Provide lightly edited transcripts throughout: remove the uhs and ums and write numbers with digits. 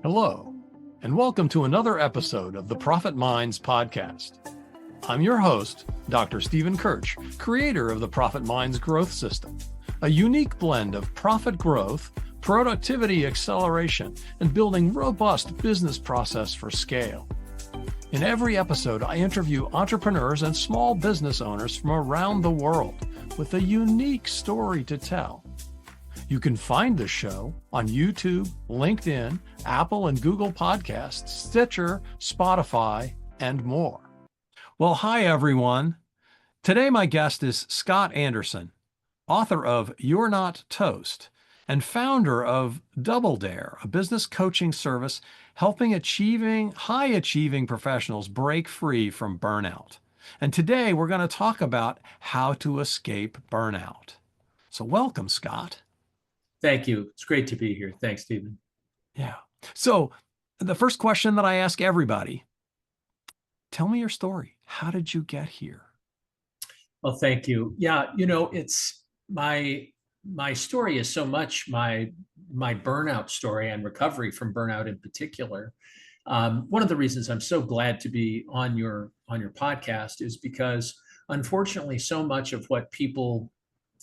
Hello, and welcome to another episode of the Profit Minds podcast. I'm your host, Dr. Stephen 𝐏𝐫𝐶, creator of the Profit Minds Growth System, a unique blend of profit growth, productivity acceleration, and building robust business process for scale. In every episode, I interview entrepreneurs and small business owners from around the world with a unique story to tell. You can find the show on YouTube, LinkedIn, Apple and Google Podcasts, Stitcher, Spotify, and more. Well, hi, everyone. Today, my guest is Scott Anderson, author of You're Not Toast and founder of Double Dare, a business coaching service helping high-achieving professionals break free from burnout. And today, we're going to talk about how to escape burnout. So welcome, Scott. Thank you. It's great to be here. Thanks, Stephen. Yeah. So the first question that I ask everybody, tell me your story. How did you get here? Well, thank you. Yeah, it's my story is so much my burnout story and recovery from burnout in particular. One of the reasons I'm so glad to be on your podcast is because unfortunately, so much of what people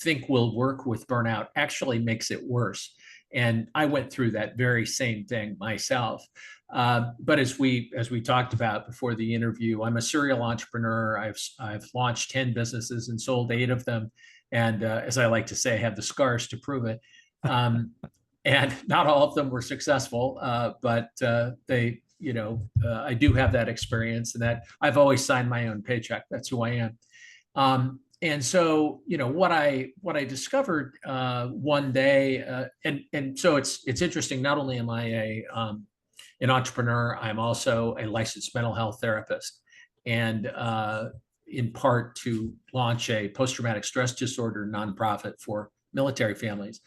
think will work with burnout actually makes it worse. And I went through that very same thing myself. But as we talked about before the interview, I'm a serial entrepreneur. I've launched 10 businesses and sold 8 of them. And as I like to say, I have the scars to prove it. And not all of them were successful, but I do have that experience, and that I've always signed my own paycheck. That's who I am. And so, what I discovered one day, and so it's interesting. Not only am I an entrepreneur, I'm also a licensed mental health therapist, and in part to launch a post-traumatic stress disorder nonprofit for military families.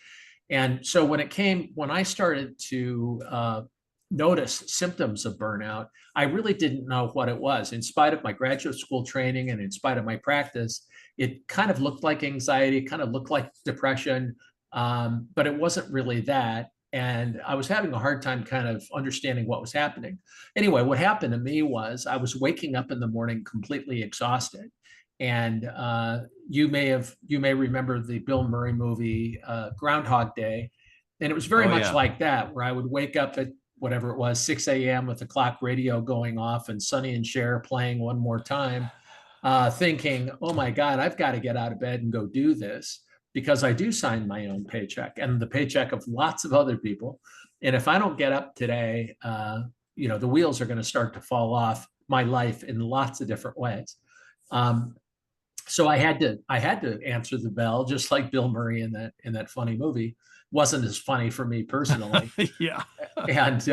And so when I started to notice symptoms of burnout, I really didn't know what it was. In spite of my graduate school training and in spite of my practice, it kind of looked like anxiety, kind of looked like depression, but it wasn't really that. And I was having a hard time kind of understanding what was happening. Anyway, what happened to me was I was waking up in the morning completely exhausted. And you may remember the Bill Murray movie, Groundhog Day. And it was very much like that, where I would wake up at whatever it was, 6 a.m. with the clock radio going off and Sonny and Cher playing one more time. Thinking, oh my God, I've got to get out of bed and go do this, because I do sign my own paycheck and the paycheck of lots of other people. And if I don't get up today, the wheels are going to start to fall off my life in lots of different ways. So I had to answer the bell, just like Bill Murray in that funny movie. Wasn't as funny for me personally. Yeah. And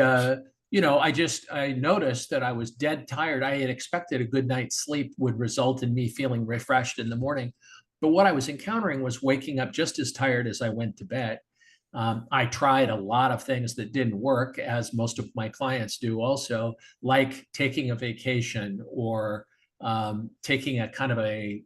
I noticed that I was dead tired. I had expected a good night's sleep would result in me feeling refreshed in the morning. But what I was encountering was waking up just as tired as I went to bed. I tried a lot of things that didn't work, as most of my clients do also, like taking a vacation or taking a kind of a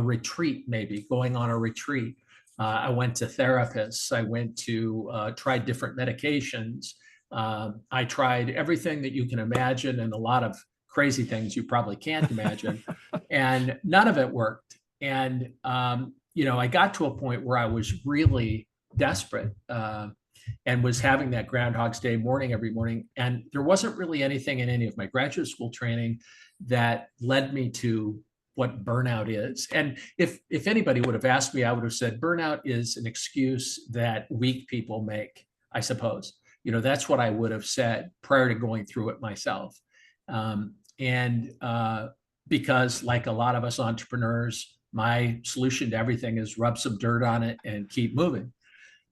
retreat, maybe going on a retreat. I went to therapists. I went to tried different medications. I tried everything that you can imagine and a lot of crazy things you probably can't imagine, and none of it worked. And, I got to a point where I was really desperate and was having that Groundhog's Day morning every morning. And there wasn't really anything in any of my graduate school training that led me to what burnout is. And if anybody would have asked me, I would have said burnout is an excuse that weak people make, I suppose. That's what I would have said prior to going through it myself. Because like a lot of us entrepreneurs, my solution to everything is rub some dirt on it and keep moving.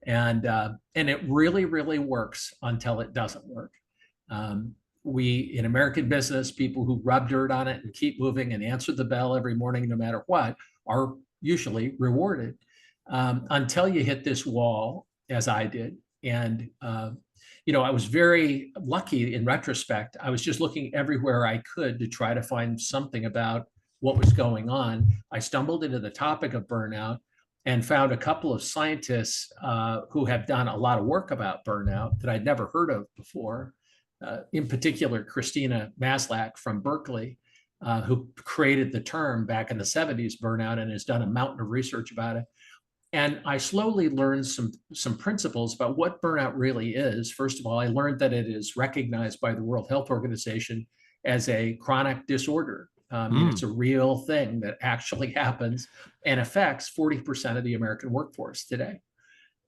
And it really, really works until it doesn't work. We, in American business, people who rub dirt on it and keep moving and answer the bell every morning, no matter what, are usually rewarded until you hit this wall, as I did. And I was very lucky in retrospect. I was just looking everywhere I could to try to find something about what was going on. I stumbled into the topic of burnout and found a couple of scientists who have done a lot of work about burnout that I'd never heard of before. in particular, Christina Maslach from Berkeley, who created the term back in the 70s, burnout, and has done a mountain of research about it. And I slowly learned some principles about what burnout really is. First of all, I learned that it is recognized by the World Health Organization as a chronic disorder. It's a real thing that actually happens and affects 40% of the American workforce today.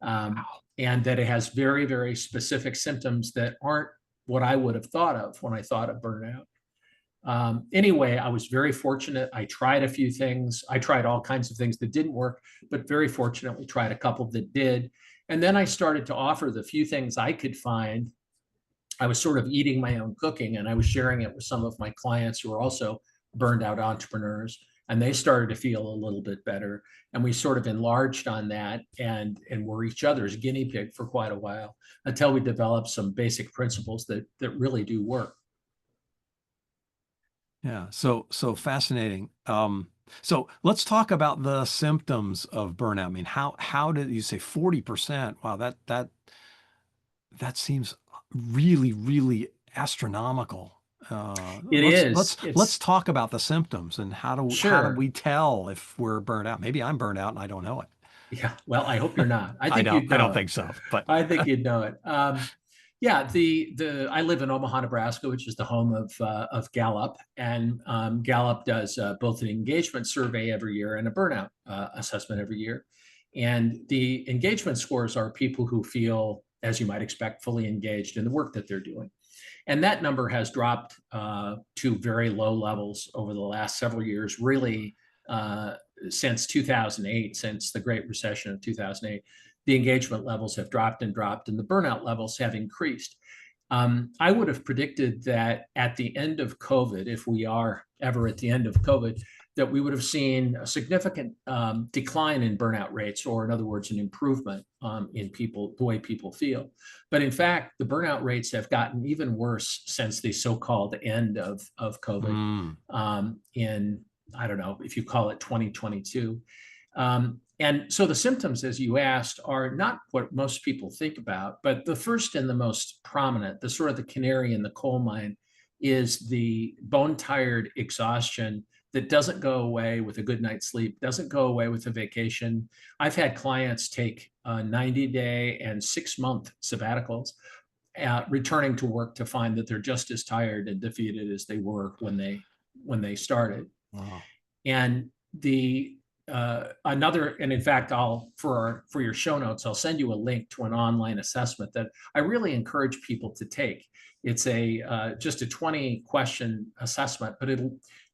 And that it has very, very specific symptoms that aren't what I would have thought of when I thought of burnout. Anyway, I was very fortunate. I tried a few things. I tried all kinds of things that didn't work, but very fortunately tried a couple that did. And then I started to offer the few things I could find. I was sort of eating my own cooking, and I was sharing it with some of my clients who are also burned out entrepreneurs, and they started to feel a little bit better. And we sort of enlarged on that and were each other's guinea pig for quite a while until we developed some basic principles that really do work. Yeah, so fascinating. So let's talk about the symptoms of burnout. I mean, how did you say 40%? Wow, that seems really, really astronomical. Let's talk about the symptoms and how do we tell if we're burned out? Maybe I'm burned out and I don't know it. Yeah, well, I hope you're not. I think I don't think so, but I think you'd know it. Yeah, I live in Omaha, Nebraska, which is the home of Gallup, and Gallup does both an engagement survey every year and a burnout assessment every year. And the engagement scores are people who feel, as you might expect, fully engaged in the work that they're doing. And that number has dropped to very low levels over the last several years, really since 2008, since the Great Recession of 2008. The engagement levels have dropped, and the burnout levels have increased. I would have predicted that at the end of COVID, if we are ever at the end of COVID, that we would have seen a significant decline in burnout rates, or in other words, an improvement in the way people feel. But in fact, the burnout rates have gotten even worse since the so-called end of COVID in, I don't know if you call it 2022. And so the symptoms, as you asked, are not what most people think about, but the first and the most prominent, the sort of the canary in the coal mine, is the bone-tired exhaustion that doesn't go away with a good night's sleep, doesn't go away with a vacation. I've had clients take 90-day and 6-month sabbaticals, returning to work to find that they're just as tired and defeated as they were when they started. Wow. And and in fact, for your show notes, I'll send you a link to an online assessment that I really encourage people to take. It's just a 20-question assessment, but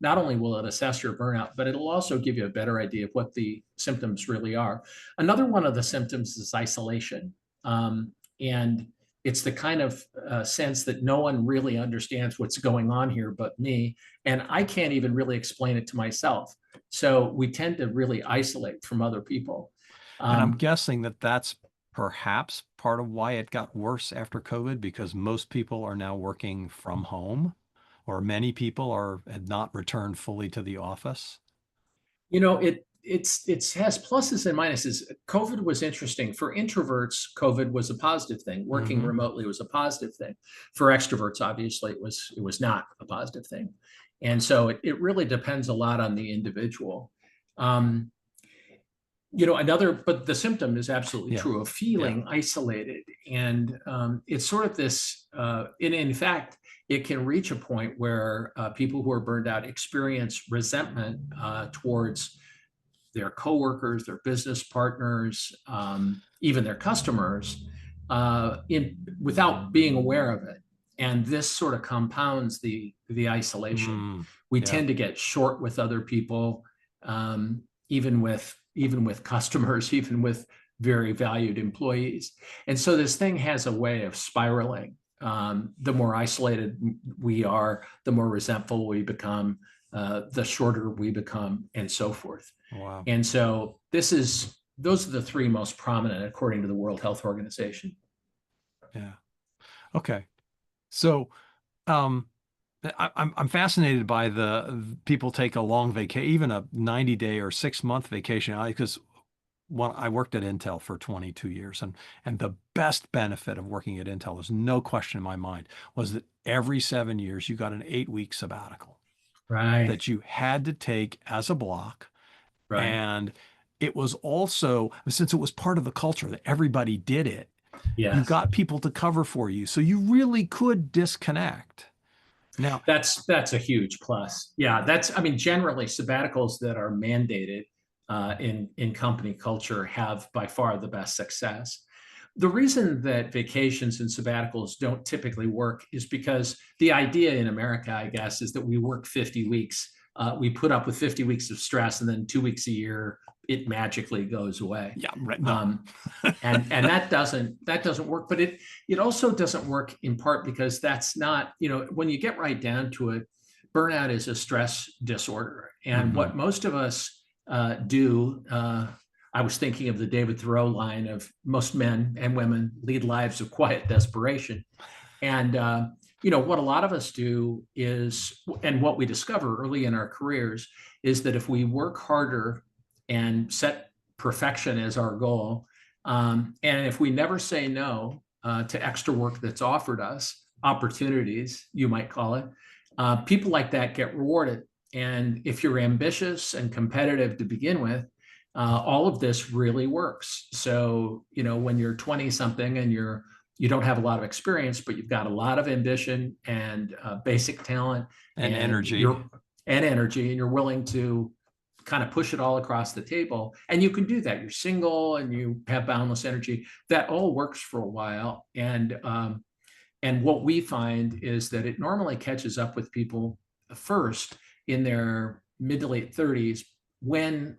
not only will it assess your burnout, but it'll also give you a better idea of what the symptoms really are. Another one of the symptoms is isolation. And it's the kind of sense that no one really understands what's going on here but me, and I can't even really explain it to myself. So we tend to really isolate from other people. And I'm guessing that that's perhaps part of why it got worse after COVID, because most people are now working from home, or many people had not returned fully to the office. You know, it has pluses and minuses. COVID was interesting. For introverts, COVID was a positive thing. Working remotely was a positive thing. For extroverts, obviously, it was not a positive thing. And so it really depends a lot on the individual. But the symptom is absolutely true of feeling isolated. And it's sort of this, in fact, it can reach a point where people who are burned out experience resentment towards their coworkers, their business partners, even their customers, without being aware of it. And this sort of compounds the isolation. We tend to get short with other people, even with customers, even with very valued employees. And so this thing has a way of spiraling. The more isolated we are, the more resentful we become, the shorter we become, and so forth. Wow. And so those are the three most prominent according to the World Health Organization. Yeah. Okay. So I'm fascinated by the people take a long vacation, even a 90-day or 6-month vacation, because when I worked at Intel for 22 years, and the best benefit of working at Intel, there's no question in my mind, was that every 7 years you got an 8-week sabbatical Right, that you had to take as a block. right. And it was also, since it was part of the culture that everybody did it, you Yes. got people to cover for you. So you really could disconnect. Now, That's a huge plus. Yeah, I mean, generally sabbaticals that are mandated in company culture have by far the best success. The reason that vacations and sabbaticals don't typically work is because the idea in America, I guess, is that we work 50 weeks. We put up with 50 weeks of stress, and then 2 weeks a year, it magically goes away. yeah, right, no. Um, and that doesn't work. But it also doesn't work in part because that's not, when you get right down to it, burnout is a stress disorder. And what most of us do, I was thinking of the David Thoreau line of most men and women lead lives of quiet desperation. And what a lot of us do is, and what we discover early in our careers is that if we work harder and set perfection as our goal, and if we never say no to extra work that's offered us, opportunities, you might call it, people like that get rewarded. And if you're ambitious and competitive to begin with, all of this really works. So, when you're 20 something and you don't have a lot of experience, but you've got a lot of ambition and basic talent And energy. And you're willing to kind of push it all across the table. And you can do that. You're single and you have boundless energy. That all works for a while. And what we find is that it normally catches up with people first in their mid to late 30s when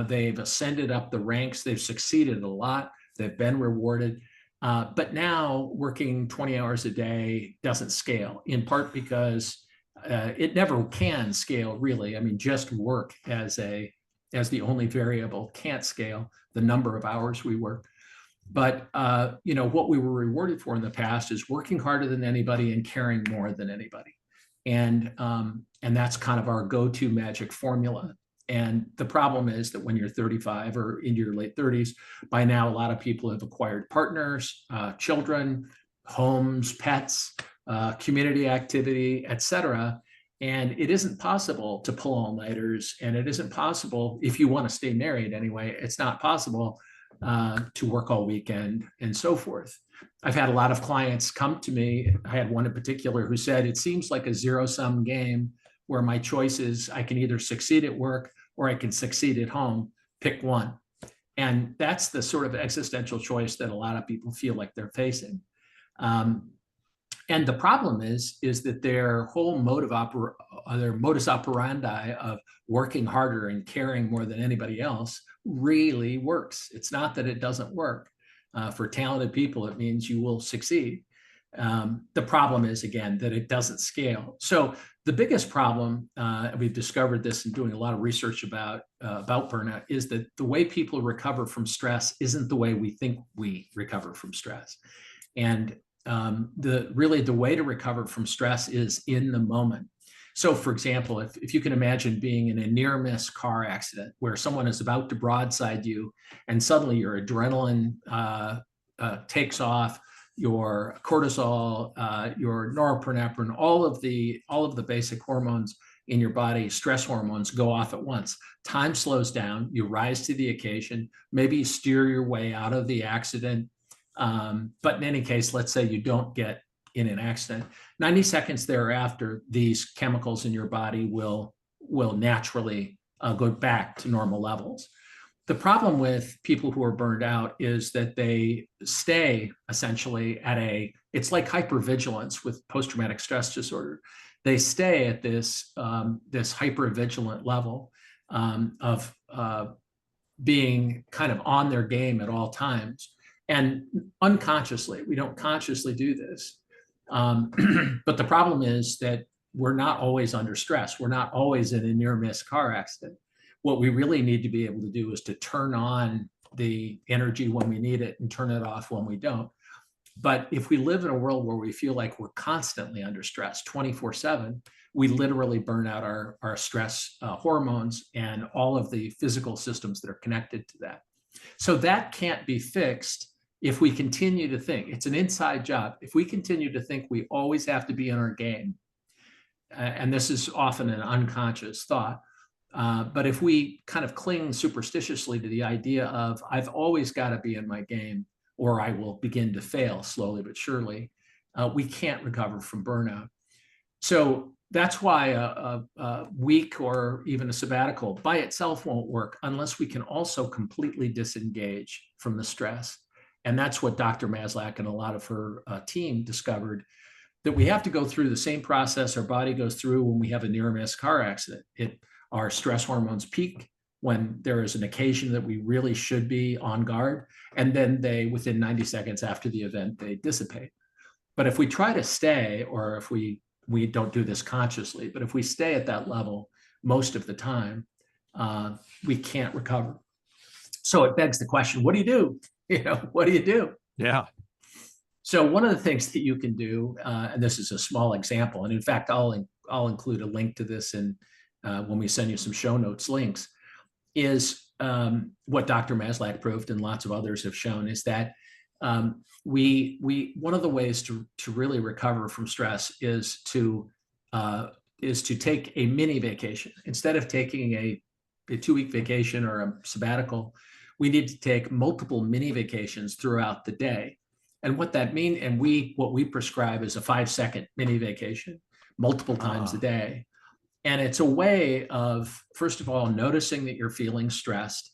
they've ascended up the ranks, they've succeeded a lot, they've been rewarded. But now working 20 hours a day doesn't scale, in part because it never can scale, really. I mean, just work as the only variable can't scale the number of hours we work. But what we were rewarded for in the past is working harder than anybody and caring more than anybody, and that's kind of our go-to magic formula. And the problem is that when you're 35 or into your late 30s, by now a lot of people have acquired partners, children, homes, pets, community activity, etc. And it isn't possible to pull all-nighters, and it isn't possible, if you want to stay married anyway, it's not possible to work all weekend and so forth. I've had a lot of clients come to me. I had one in particular who said, it seems like a zero-sum game where my choice is I can either succeed at work or I can succeed at home, pick one. And that's the sort of existential choice that a lot of people feel like they're facing. And the problem is that their whole their modus operandi of working harder and caring more than anybody else really works. It's not that it doesn't work. For talented people, it means you will succeed. The problem is, again, that it doesn't scale. So the biggest problem, we've discovered this in doing a lot of research about burnout, is that the way people recover from stress isn't the way we think we recover from stress. And the way to recover from stress is in the moment. So, for example, if you can imagine being in a near-miss car accident where someone is about to broadside you and suddenly your adrenaline takes off, your cortisol, your norepinephrine, all of the basic hormones in your body, stress hormones, go off at once. Time slows down, you rise to the occasion, maybe you steer your way out of the accident. But in any case, let's say you don't get in an accident. 90 seconds thereafter, these chemicals in your body will naturally go back to normal levels. The problem with people who are burned out is that they stay essentially it's like hypervigilance with post-traumatic stress disorder. They stay at this hypervigilant level of being kind of on their game at all times. And unconsciously, we don't consciously do this. But the problem is that we're not always under stress. We're not always in a near-miss car accident. What we really need to be able to do is to turn on the energy when we need it and turn it off when we don't. But if we live in a world where we feel like we're constantly under stress 24/7, we literally burn out our stress hormones and all of the physical systems that are connected to that. So that can't be fixed if we continue to think. It's an inside job. If we continue to think we always have to be in our game, and this is often an unconscious thought, but if we kind of cling superstitiously to the idea of I've always got to be in my game or I will begin to fail slowly but surely, we can't recover from burnout. So that's why a week or even a sabbatical by itself won't work unless we can also completely disengage from the stress. And that's what Dr. 𝐏𝐫𝐨𝐼𝐭 and a lot of her team discovered, that we have to go through the same process our body goes through when we have a near-miss car accident. Our stress hormones peak when there is an occasion that we really should be on guard, and then within 90 seconds after the event, they dissipate. But if we try to stay, or if we don't do this consciously, but if we stay at that level most of the time, we can't recover. So it begs the question, what do you do? What do you do? Yeah. So one of the things that you can do, and this is a small example, and in fact, I'll include a link to this when we send you some show notes links, is what Dr. 𝐏𝐫𝐨𝐼𝐭 proved and lots of others have shown, is that one of the ways to really recover from stress is to take a mini vacation. Instead of taking a 2-week vacation or a sabbatical, we need to take multiple mini vacations throughout the day. And what that means, and what we prescribe is a 5-second mini vacation multiple times a day. And it's a way of, first of all, noticing that you're feeling stressed,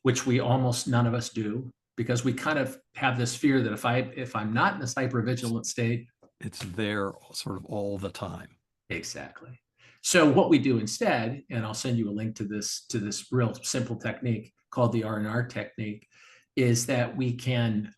which we almost none of us do, because we kind of have this fear that if I'm not in this hypervigilant state, it's there sort of all the time. Exactly. So what we do instead, and I'll send you a link to this real simple technique called the R&R technique, is that we can,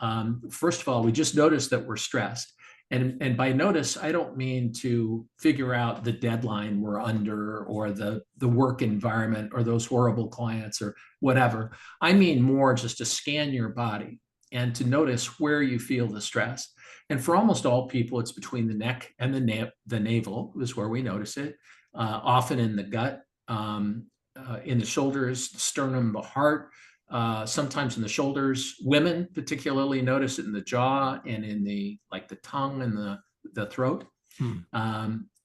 first of all, we just notice that we're stressed. And by notice, I don't mean to figure out the deadline we're under or the work environment or those horrible clients or whatever. I mean more just to scan your body and to notice where you feel the stress. And for almost all people, it's between the neck and the navel is where we notice it, often in the gut, in the shoulders, the sternum, the heart, sometimes in the shoulders. Women particularly notice it in the jaw and in the tongue and the throat.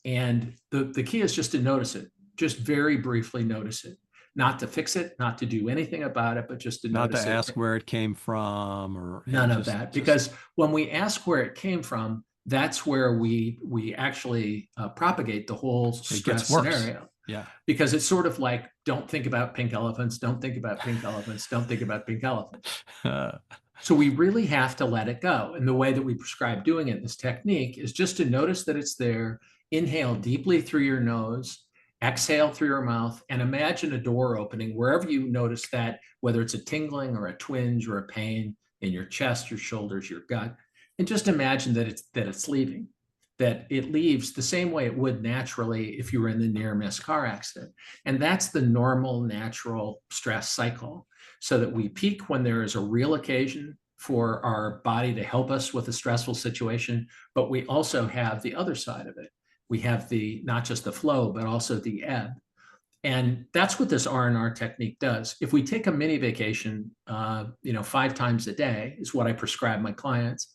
And the key is just to notice it, just very briefly notice it, not to fix it, not to do anything about it, but just to notice it. Not to ask where it came from or none of that, because when we ask where it came from, that's where we actually propagate the whole stress scenario. Yeah. Because it's sort of like, don't think about pink elephants, don't think about pink elephants, don't think about pink elephants. So we really have to let it go. And the way that we prescribe doing it, this technique, is just to notice that it's there, inhale deeply through your nose, exhale through your mouth, and imagine a door opening wherever you notice that, whether it's a tingling or a twinge or a pain in your chest, your shoulders, your gut, and just imagine that it's leaving. That it leaves the same way it would naturally if you were in the near-miss car accident. And that's the normal, natural stress cycle. So that we peak when there is a real occasion for our body to help us with a stressful situation, but we also have the other side of it. We have not just the flow, but also the ebb. And that's what this R&R technique does. If we take a mini vacation, 5 times a day is what I prescribe my clients.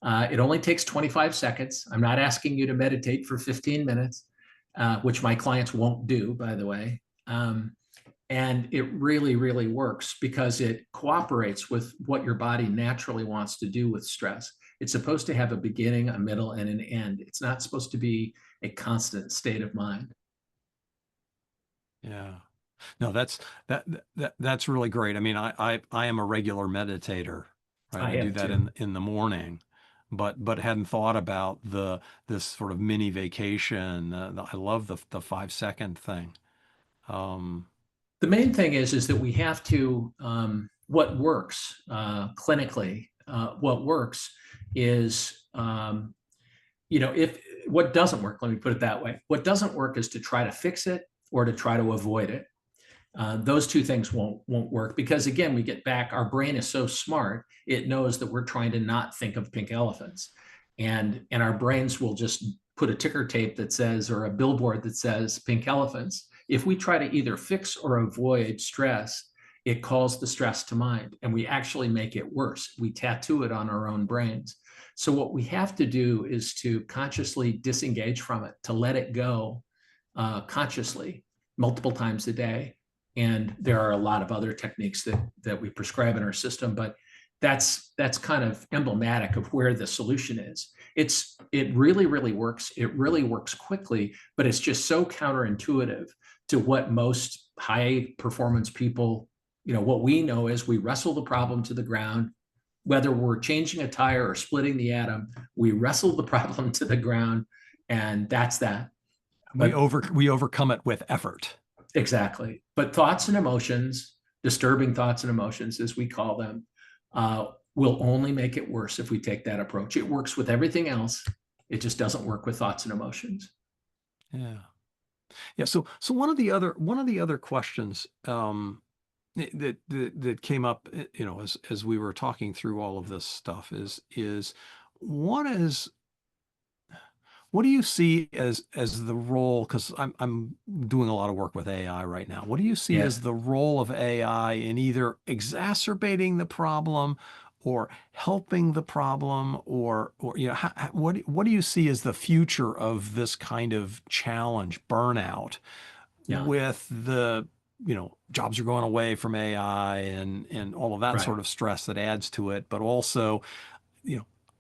It only takes 25 seconds. I'm not asking you to meditate for 15 minutes, which my clients won't do, by the way. And it really, really works because it cooperates with what your body naturally wants to do with stress. It's supposed to have a beginning, a middle, and an end. It's not supposed to be a constant state of mind. Yeah. No, that's really great. I mean, I am a regular meditator, right? I do that in the morning. But hadn't thought about this sort of mini vacation. I love the 5-second thing. The main thing is that we have to, what works clinically, what works is, if what doesn't work, let me put it that way. What doesn't work is to try to fix it or to try to avoid it. Those two things won't work because, again, we get back, our brain is so smart, it knows that we're trying to not think of pink elephants. And our brains will just put a ticker tape that says, or a billboard that says pink elephants. If we try to either fix or avoid stress, it calls the stress to mind, and we actually make it worse. We tattoo it on our own brains. So what we have to do is to consciously disengage from it, to let it go consciously multiple times a day. And there are a lot of other techniques that we prescribe in our system, but that's kind of emblematic of where the solution is. It really, really works. It really works quickly, but it's just so counterintuitive to what most high performance people, what we know is we wrestle the problem to the ground. Whether we're changing a tire or splitting the atom, we wrestle the problem to the ground, and that's that. We overcome it with effort. Exactly. But thoughts and emotions, disturbing thoughts and emotions, as we call them, will only make it worse if we take that approach. It works with everything else. It just doesn't work with thoughts and emotions. Yeah. Yeah. So one of the other questions that came up, as we were talking through all of this stuff is what do you see as the role? Because I'm doing a lot of work with AI right now. What do you see as the role of AI in either exacerbating the problem or helping the problem, or what do you see as the future of this kind of challenge, burnout, with the jobs are going away from AI and all of that sort of stress that adds to it, but also,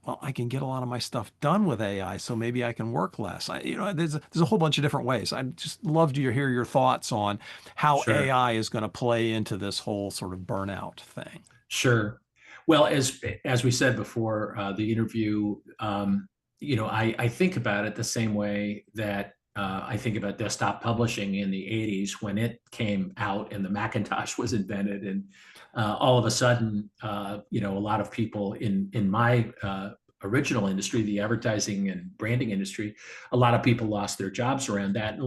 well, I can get a lot of my stuff done with AI, so maybe I can work less. There's a whole bunch of different ways. I'd just love to hear your thoughts on how AI is going to play into this whole sort of burnout thing. Sure. Well, as we said before the interview, I think about it the same way that I think about desktop publishing in the 80s when it came out and the Macintosh was invented, and all of a sudden, a lot of people in my original industry, the advertising and branding industry, a lot of people lost their jobs around that,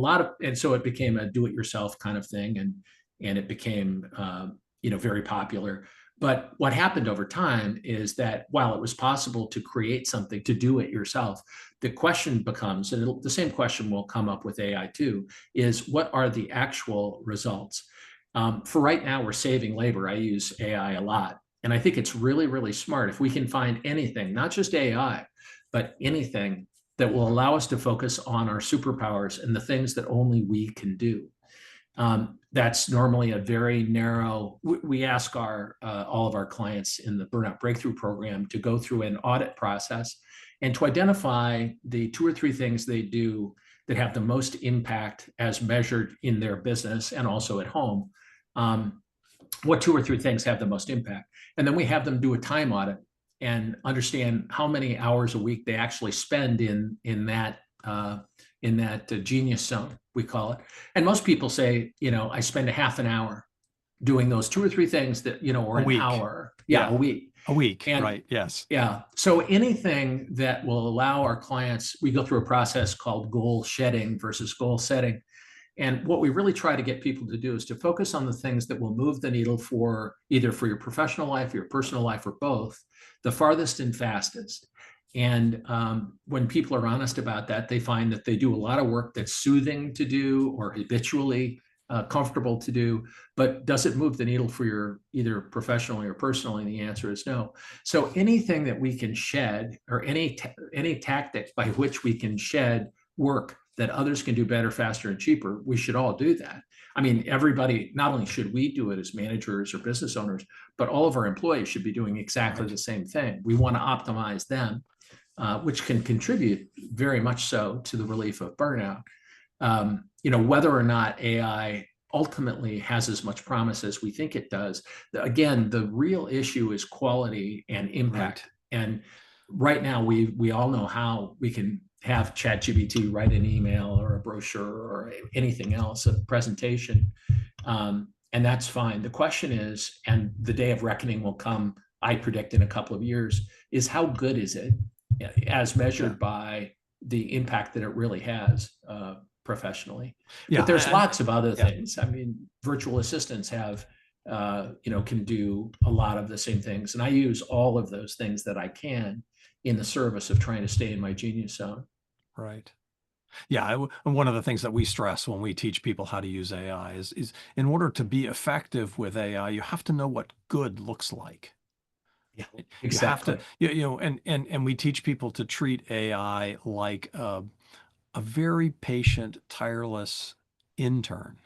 and so it became a do-it-yourself kind of thing, and it became very popular. But what happened over time is that while it was possible to create something, to do it yourself, the question becomes, and the same question will come up with AI too, is what are the actual results? For right now, we're saving labor. I use AI a lot. And I think it's really, really smart if we can find anything, not just AI, but anything that will allow us to focus on our superpowers and the things that only we can do. That's normally a very narrow, we ask all of our clients in the Burnout Breakthrough Program to go through an audit process and to identify the 2 or 3 things they do that have the most impact as measured in their business and also at home. What 2 or 3 things have the most impact? And then we have them do a time audit and understand how many hours a week they actually spend in that genius zone, we call it. And most people say, I spend a half an hour doing those 2 or 3 things that, or an hour. Yeah, a week. A week, and, right, yes. Yeah, so anything that will allow our clients, we go through a process called goal shedding versus goal setting. And what we really try to get people to do is to focus on the things that will move the needle for either for your professional life, your personal life, or both, the farthest and fastest. And when people are honest about that, they find that they do a lot of work that's soothing to do or habitually comfortable to do, but does it move the needle for your either professionally or personally? And the answer is no. So anything that we can shed, or any tactic by which we can shed work that others can do better, faster, and cheaper, we should all do that. I mean, everybody, not only should we do it as managers or business owners, but all of our employees should be doing exactly the same thing. We want to optimize them, which can contribute very much so to the relief of burnout. Whether or not AI ultimately has as much promise as we think it does, again, the real issue is quality and impact. Right. And right now, we all know how we can have ChatGPT write an email or a brochure or anything else, a presentation, and that's fine. The question is, and the day of reckoning will come, I predict in a couple of years, is how good is it as measured by the impact that it really has professionally. But there's lots of other things. I mean, virtual assistants have, can do a lot of the same things. And I use all of those things that I can in the service of trying to stay in my genius zone. Right. Yeah, and one of the things that we stress when we teach people how to use AI is in order to be effective with AI, you have to know what good looks like. Yeah, You have to, exactly. and we teach people to treat AI like a very patient, tireless intern,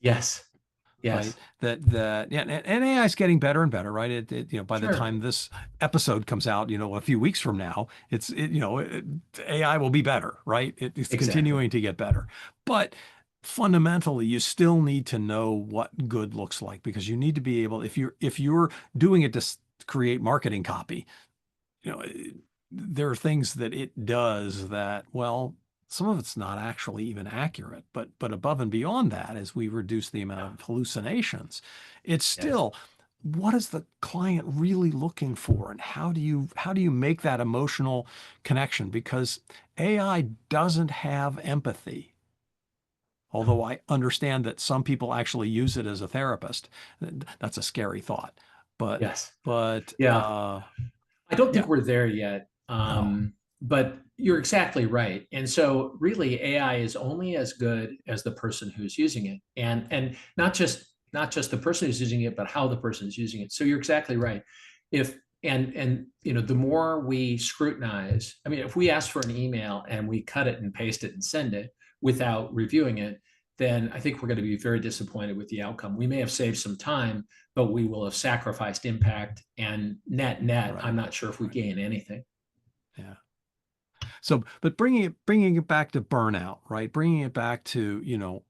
Yes. right? Yes. Yeah, and AI is getting better and better, right? By the Sure. time this episode comes out, a few weeks from now, AI will be better, right? It's Exactly. continuing to get better, but fundamentally, you still need to know what good looks like because you need to be able, if you're doing it to create marketing copy, you know, there are things that it does that, well, some of it's not actually even accurate, but above and beyond that, as we reduce the amount Yeah. of hallucinations, it's Yes. still what is the client really looking for, and how do you make that emotional connection? Because AI doesn't have empathy. No. Although I understand that some people actually use it as a therapist, that's a scary thought. But Yes. but Yeah. I don't think yeah, we're there yet. no, But you're exactly right. And so really AI is only as good as the person who's using it. And not just the person who's using it, but how the person is using it. So you're exactly right. If and the more we scrutinize, I mean, if we ask for an email and we cut it and paste it and send it without reviewing it, then I think we're going to be very disappointed with the outcome. We may have saved some time, but we will have sacrificed impact, and net, right, I'm not sure if we right, gain anything. yeah. So, but bringing it back to burnout, right? Bringing it back to,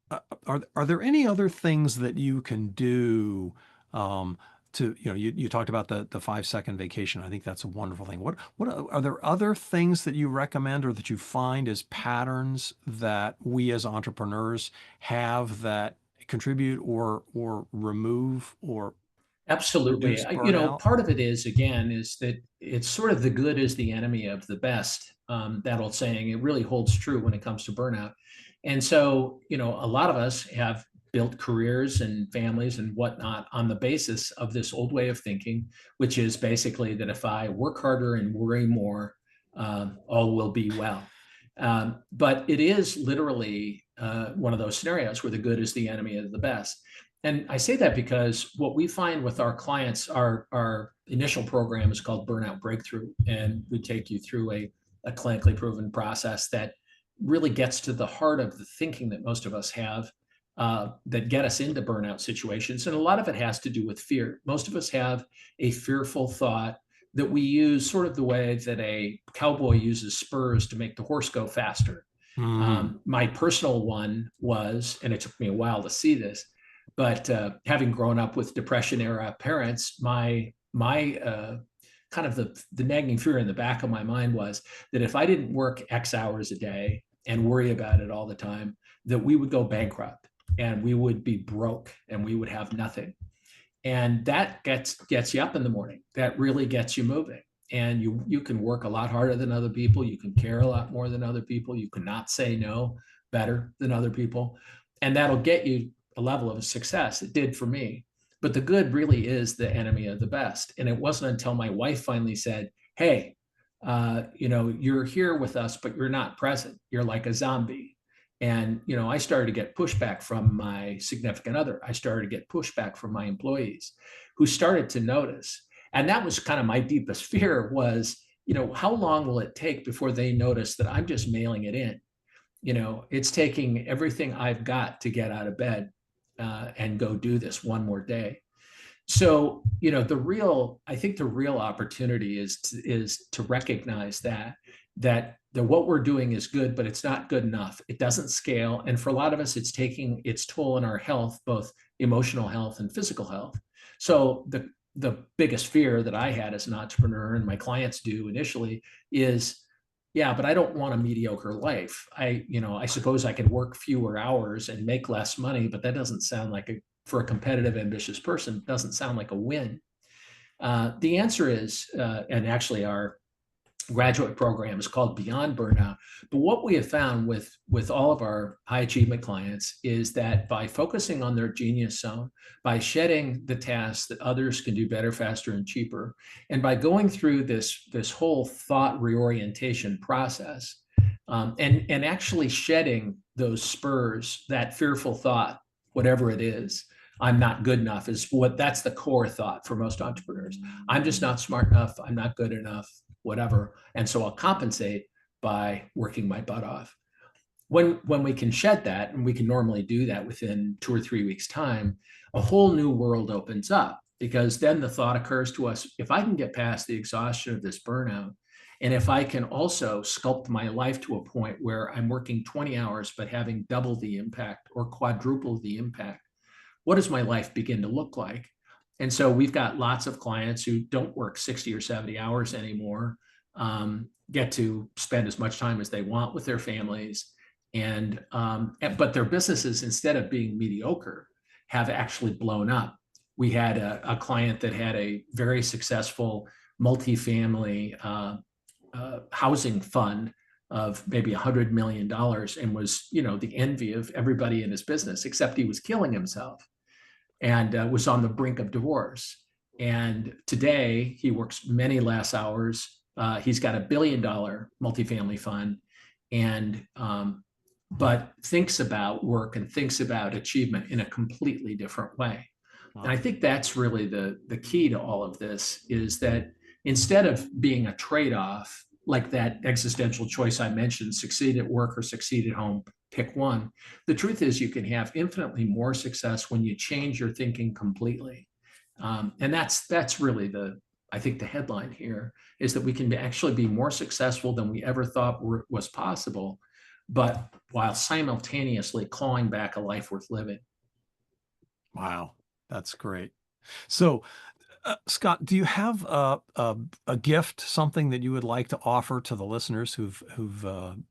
are there any other things that you can do um, to, you talked about the 5-second vacation. I think that's a wonderful thing. What are there other things that you recommend or that you find as patterns that we as entrepreneurs have that contribute or remove or Absolutely. reduce burnout? Part of it is, again, is that it's sort of the good is the enemy of the best. That old saying, it really holds true when it comes to burnout. And so, a lot of us have built careers and families and whatnot on the basis of this old way of thinking, which is basically that if I work harder and worry more, all will be well. But it is literally one of those scenarios where the good is the enemy of the best. And I say that because what we find with our clients, our initial program is called Burnout Breakthrough, and we take you through a clinically proven process that really gets to the heart of the thinking that most of us have that get us into burnout situations. And a lot of it has to do with fear. Most of us have a fearful thought that we use sort of the way that a cowboy uses spurs to make the horse go faster. Hmm. My personal one was, and it took me a while to see this, but having grown up with Depression era parents, my kind of the nagging fear in the back of my mind was that if I didn't work X hours a day and worry about it all the time, that we would go bankrupt and we would be broke and we would have nothing. And that gets you up in the morning. That really gets you moving. And you can work a lot harder than other people. You can care a lot more than other people. You cannot say no better than other people. And that'll get you a level of success. It did for me. But the good really is the enemy of the best. And it wasn't until my wife finally said, "Hey, you're here with us, but you're not present. You're like a zombie." And I started to get pushback from my significant other. I started to get pushback from my employees who started to notice. And that was kind of my deepest fear was, how long will it take before they notice that I'm just mailing it in? It's taking everything I've got to get out of bed and go do this one more day. So, I think the real opportunity is to recognize that what we're doing is good, but it's not good enough. It doesn't scale. And for a lot of us, it's taking its toll on our health, both emotional health and physical health. So the biggest fear that I had as an entrepreneur and my clients do initially is, yeah, but I don't want a mediocre life. I suppose I could work fewer hours and make less money, but that doesn't sound like for a competitive, ambitious person, doesn't sound like a win. The answer is, and actually our graduate program is called Beyond Burnout. But what we have found with all of our high achievement clients is that by focusing on their genius zone, by shedding the tasks that others can do better, faster, and cheaper, and by going through this whole thought reorientation process, and actually shedding those spurs, that fearful thought, whatever it is, I'm not good enough, that's the core thought for most entrepreneurs. I'm just not smart enough. I'm not good enough, whatever. And so I'll compensate by working my butt off. When we can shed that, and we can normally do that within 2 or 3 weeks' time, a whole new world opens up, because then the thought occurs to us, if I can get past the exhaustion of this burnout, and if I can also sculpt my life to a point where I'm working 20 hours, but having double the impact or quadruple the impact, what does my life begin to look like? And so we've got lots of clients who don't work 60 or 70 hours anymore, get to spend as much time as they want with their families. But their businesses, instead of being mediocre, have actually blown up. We had a client that had a very successful multifamily housing fund of maybe $100 million, and was, the envy of everybody in his business, except he was killing himself and was on the brink of divorce. And today he works many less hours. He's got $1 billion multifamily fund, and but thinks about work and thinks about achievement in a completely different way. Wow. And I think that's really the key to all of this, is that instead of being a trade-off, like that existential choice I mentioned, succeed at work or succeed at home, pick one. The truth is, you can have infinitely more success when you change your thinking completely. And that's really I think the headline here is that we can actually be more successful than we ever thought was possible, but while simultaneously clawing back a life worth living. Wow, that's great. So, Scott, do you have a gift, something that you would like to offer to the listeners who've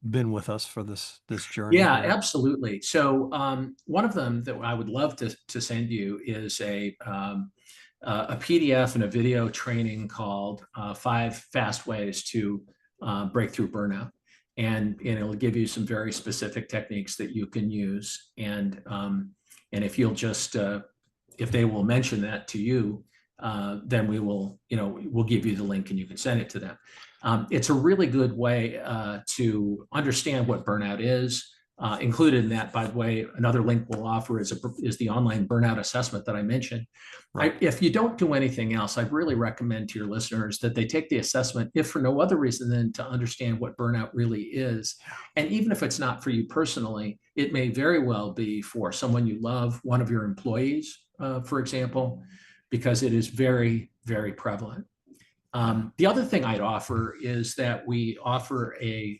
been with us for this journey? Yeah, here? Absolutely. So one of them that I would love to send you is a PDF and a video training called 5 Fast Ways to Break Through Burnout. And it'll give you some very specific techniques that you can use. And if you'll just, if they will mention that to you, then we'll give you the link and you can send it to them. It's a really good way to understand what burnout is. Included in that, by the way, another link we'll offer is the online burnout assessment that I mentioned. Right. If you don't do anything else, I'd really recommend to your listeners that they take the assessment, if for no other reason than to understand what burnout really is. And even if it's not for you personally, it may very well be for someone you love, one of your employees, for example, because it is very, very prevalent. The other thing I'd offer is that we offer a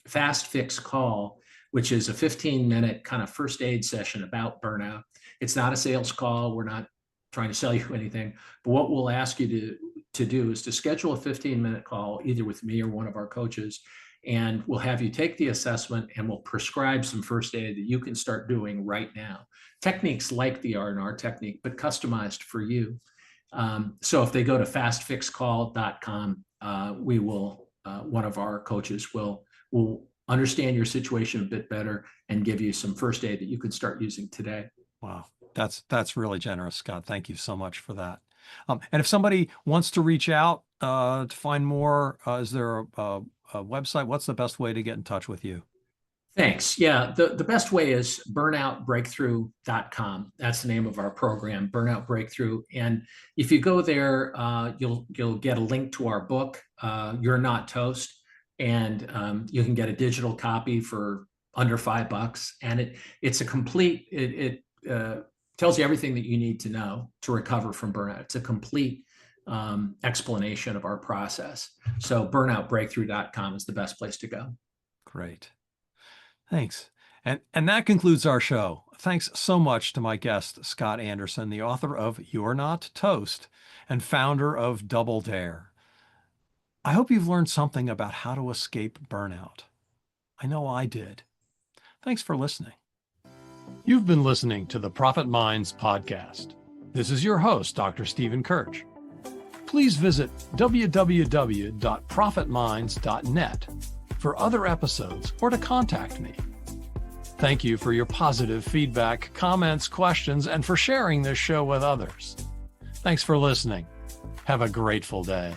fast fix call, which is a 15-minute kind of first aid session about burnout. It's not a sales call. We're not trying to sell you anything, but what we'll ask you to do is to schedule a 15-minute call, either with me or one of our coaches, and we'll have you take the assessment and we'll prescribe some first aid that you can start doing right now. Techniques like the R&R technique, but customized for you. So if they go to fastfixcall.com, we will, one of our coaches will understand your situation a bit better and give you some first aid that you can start using today. Wow. That's really generous, Scott. Thank you so much for that. And if somebody wants to reach out to find more, is there a website? What's the best way to get in touch with you? Thanks. Yeah, the best way is burnoutbreakthrough.com. That's the name of our program, Burnout Breakthrough. And if you go there, you'll get a link to our book, You're Not Toast, and you can get a digital copy for under $5. And it's a complete. It tells you everything that you need to know to recover from burnout. It's a complete explanation of our process. So burnoutbreakthrough.com is the best place to go. Great. Thanks. And that concludes our show. Thanks so much to my guest, Scott Anderson, the author of You're Not Toast and founder of Double Dare. I hope you've learned something about how to escape burnout. I know I did. Thanks for listening. You've been listening to the Profit Minds podcast. This is your host, Dr. Stephen 𝐏𝐫𝐨𝐼𝐭. Please visit www.profitminds.net for other episodes or to contact me. Thank you for your positive feedback, comments, questions, and for sharing this show with others. Thanks for listening. Have a grateful day.